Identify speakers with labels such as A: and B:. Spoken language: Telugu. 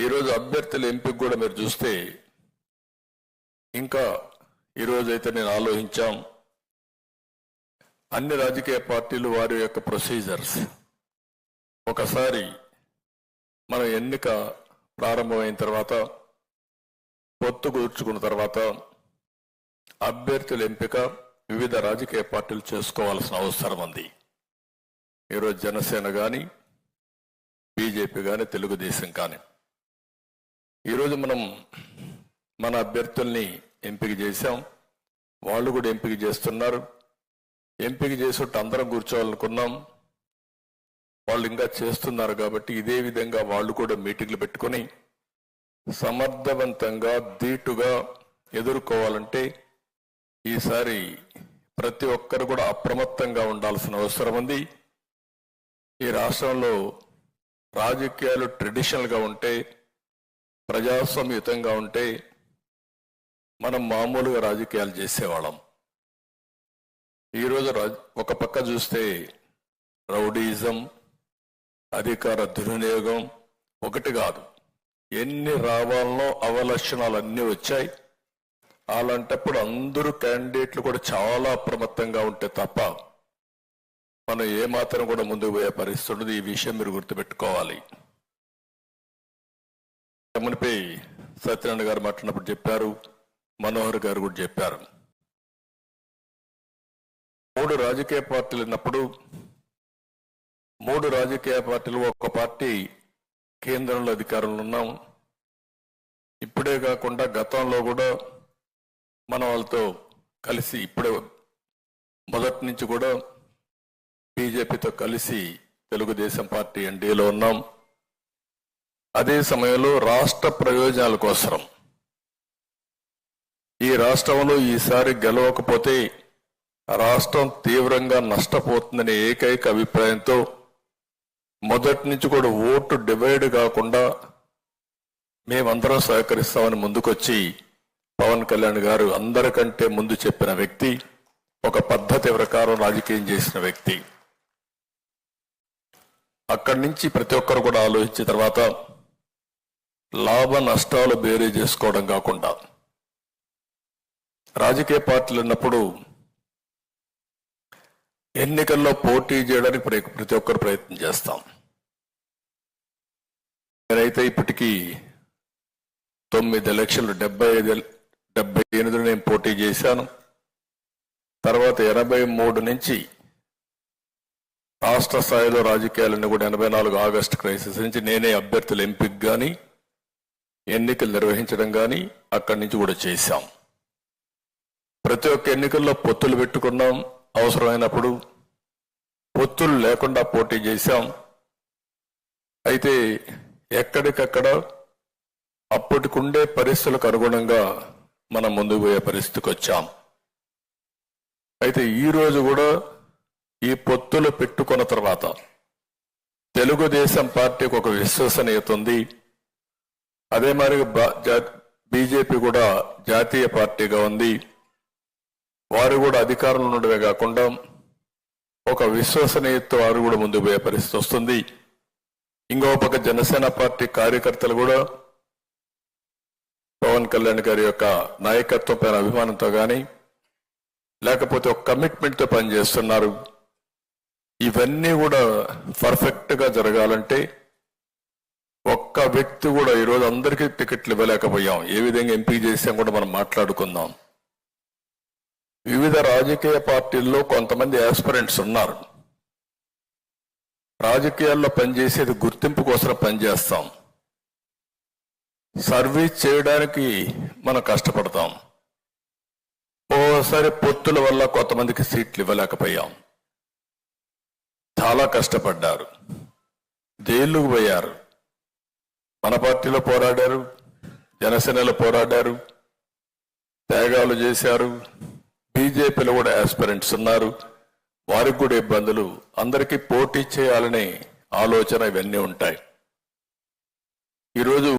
A: ఈరోజు అభ్యర్థుల ఎంపిక కూడా మీరు చూస్తే ఇంకా ఈరోజైతే నేను ఆలోచించాం అన్ని రాజకీయ పార్టీలు వారి యొక్క ప్రొసీజర్స్ ఒకసారి మన ఎన్నిక ప్రారంభమైన తర్వాత పొత్తు కూర్చుకున్న తర్వాత అభ్యర్థుల ఎంపిక వివిధ రాజకీయ పార్టీలు చేసుకోవాల్సిన అవసరం ఉంది. ఈరోజు జనసేన కానీ బీజేపీ కానీ తెలుగుదేశం కానీ ఈరోజు మనం మన అభ్యర్థుల్ని ఎంపిక చేశాం. వాళ్ళు కూడా ఎంపిక చేస్తున్నారు. ఎంపిక చేసేట్టు అందరం కూర్చోవాలనుకున్నాం. వాళ్ళు ఇంకా చేస్తున్నారు కాబట్టి ఇదే విధంగా వాళ్ళు కూడా మీటింగ్లు పెట్టుకొని సమర్థవంతంగా ధీటుగా ఎదుర్కోవాలంటే ఈసారి ప్రతి ఒక్కరు కూడా అప్రమత్తంగా ఉండాల్సిన అవసరం ఉంది. ఈ రాష్ట్రంలో రాజకీయాలు ట్రెడిషనల్గా ఉంటే ప్రజాస్వామ్యయుతంగా ఉంటే మనం మామూలుగా రాజకీయాలు చేసేవాళ్ళం. ఈరోజు ఒక పక్క చూస్తే రౌడీయిజం, అధికార దుర్వినియోగం ఒకటి కాదు, ఎన్ని రావాలనో అవలక్షణాలు అన్నీ వచ్చాయి. అలాంటప్పుడు అందరూ క్యాండిడేట్లు కూడా చాలా అప్రమత్తంగా ఉంటే తప్ప మనం ఏమాత్రం కూడా ముందుకు పోయే పరిస్థితి ఉండదు. ఈ విషయం మీరు గుర్తుపెట్టుకోవాలి. మునిపై సత్యనారాయణ గారు మాట్లాడినప్పుడు చెప్పారు, మనోహర్ గారు కూడా చెప్పారు. 3 రాజకీయ పార్టీలు ఉన్నప్పుడు 3 రాజకీయ పార్టీలు ఒక్క పార్టీ కేంద్రంలో అధికారంలో ఉన్నాం. ఇప్పుడే కాకుండా గతంలో కూడా మన వాళ్ళతో కలిసి ఇప్పుడే మొదటి నుంచి కూడా బీజేపీతో కలిసి తెలుగుదేశం పార్టీ ఎన్డీఏలో ఉన్నాం. అదే సమయంలో రాష్ట్ర ప్రయోజనాల కోసం ఈ రాష్ట్రంలో ఈసారి గెలవకపోతే రాష్ట్రం తీవ్రంగా నష్టపోతుందనే ఏకైక అభిప్రాయంతో మొదటి నుంచి కూడా ఓటు డివైడ్ కాకుండా మేమందరం సహకరిస్తామని ముందుకొచ్చి పవన్ కళ్యాణ్ గారు అందరికంటే ముందు చెప్పిన వ్యక్తి, ఒక పద్ధతి ప్రకారం రాజకీయం చేసిన వ్యక్తి. అక్కడి నుంచి ప్రతి ఒక్కరు కూడా ఆలోచించిన తర్వాత లాభ నష్టాలు బేరీ చేసుకోవడం కాకుండా రాజకీయ పార్టీలు ఉన్నప్పుడు ఎన్నికల్లో పోటీ చేయడానికి ప్రతి ఒక్కరు ప్రయత్నం చేస్తాం. నేనైతే ఇప్పటికీ 9 ఎలక్షన్లు 78 నేను పోటీ చేశాను. తర్వాత 83 నుంచి రాష్ట్ర స్థాయిలో రాజకీయాలన్నీ కూడా 84 ఆగస్టు క్రైసిస్ నుంచి నేనే అభ్యర్థుల ఎంపిక కానీ ఎన్నికలు నిర్వహించడం కానీ అక్కడి నుంచి కూడా చేశాం. ప్రతి ఒక్క ఎన్నికల్లో పొత్తులు పెట్టుకున్నాం. అవసరమైనప్పుడు పొత్తులు లేకుండా పోటీ చేశాం. అయితే ఎక్కడికక్కడ అప్పటికుండే పరిస్థితులకు అనుగుణంగా మనం ముందుకు పోయే పరిస్థితికి వచ్చాం. అయితే ఈరోజు కూడా ఈ పొత్తులు పెట్టుకున్న తర్వాత తెలుగుదేశం పార్టీకి ఒక విశ్వసనీయత ఉంది. అదే మరి బీజేపీ కూడా జాతీయ పార్టీగా ఉంది. వారు కూడా అధికారంలో ఉండడమే కాకుండా ఒక విశ్వసనీయత వారు కూడా ముందుకు పోయే పరిస్థితి వస్తుంది. ఇంకో పక్క జనసేన పార్టీ కార్యకర్తలు కూడా పవన్ కళ్యాణ్ గారి యొక్క నాయకత్వం పైన అభిమానంతో కానీ లేకపోతే ఒక కమిట్మెంట్తో పనిచేస్తున్నారు. ఇవన్నీ కూడా పర్ఫెక్ట్ గా జరగాలంటే ఒక్క వ్యక్తి కూడా ఈరోజు అందరికీ టికెట్లు ఇవ్వలేకపోయాం. ఏ విధంగా ఎంపిక చేసాం కూడా మనం మాట్లాడుకుందాం. వివిధ రాజకీయ పార్టీల్లో కొంతమంది ఆస్పిరెంట్స్ ఉన్నారు. రాజకీయాల్లో పనిచేసేది గుర్తింపు కోసం పనిచేస్తాం. సర్వీస్ చేయడానికి మనం కష్టపడతాం. ఓసారి పొత్తుల వల్ల కొంతమందికి సీట్లు ఇవ్వలేకపోయాం. చాలా కష్టపడ్డారు, జైలుకు పోయారు. మన పార్టీలో పోరాడారు, జనసేనలో పోరాడారు, త్యాగాలు చేశారు. బీజేపీలో కూడా ఆస్పిరెంట్స్ ఉన్నారు, వారికి కూడా ఇబ్బందులు. అందరికీ పోటీ చేయాలనే ఆలోచన ఇవన్నీ ఉంటాయి. ఈరోజు